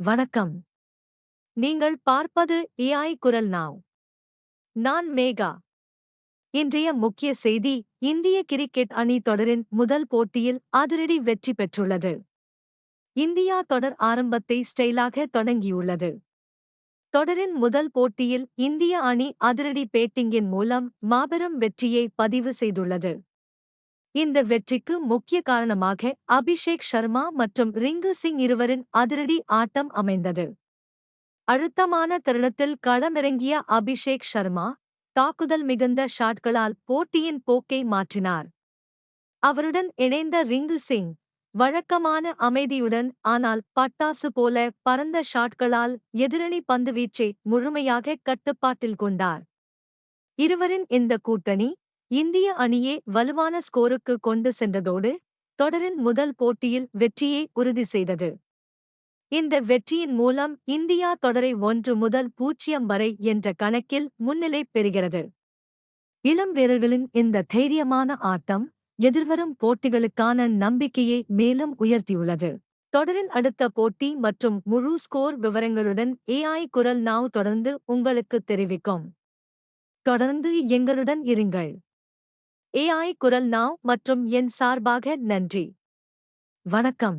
வணக்கம். நீங்கள் பார்ப்பது ஏஐ குரல் நாவ். நான் மேகா. இன்றைய முக்கிய செய்தி: இந்திய கிரிக்கெட் அணி தொடரின் முதல் போட்டியில் அதிரடி வெற்றி பெற்றுள்ளது. இந்தியா தொடர் ஆரம்பத்தை ஸ்டைலாக தொடங்கியுள்ளது. தொடரின் முதல் போட்டியில் இந்திய அணி அதிரடி பேட்டிங்கின் மூலம் மாபெரும் வெற்றியை பதிவு செய்துள்ளது. இந்த வெற்றிக்கு முக்கிய காரணமாக அபிஷேக் சர்மா மற்றும் ரிங்கு சிங் இருவரின் அதிரடி ஆட்டம் அமைந்தது. அழுத்தமான தருணத்தில் களமிறங்கிய அபிஷேக் சர்மா, தாக்குதல் மிகுந்த ஷாட்களால் போட்டியின் போக்கை மாற்றினார். அவருடன் இணைந்த ரிங்கு சிங், வழக்கமான அமைதியுடன் ஆனால் பட்டாசு போல பறந்த ஷாட்களால் எதிரணி பந்துவீச்சை முழுமையாக கட்டுப்பாட்டில் கொண்டார். இருவரின் இந்த கூட்டணி இந்திய அணியை வலுவான ஸ்கோருக்கு கொண்டு சென்றதோடு தொடரின் முதல் போட்டியில் வெற்றியை உறுதி செய்தது. இந்த வெற்றியின் மூலம் இந்தியா தொடரை 1-0 வரை என்ற கணக்கில் முன்னிலை பெறுகிறது. இளம் வீரர்களின் இந்த தைரியமான ஆட்டம் எதிர்வரும் போட்டிகளுக்கான நம்பிக்கையை மேலும் உயர்த்தியுள்ளது. தொடரின் அடுத்த போட்டி மற்றும் முழு ஸ்கோர் விவரங்களுடன் ஏஐ குரல் நாவ் தொடர்ந்து உங்களுக்கு தெரிவிக்கும். தொடர்ந்து எங்களுடன் இருங்கள். ஏஐ குரல் நாவ் மற்றும் என் சார்பாக நன்றி. வணக்கம்.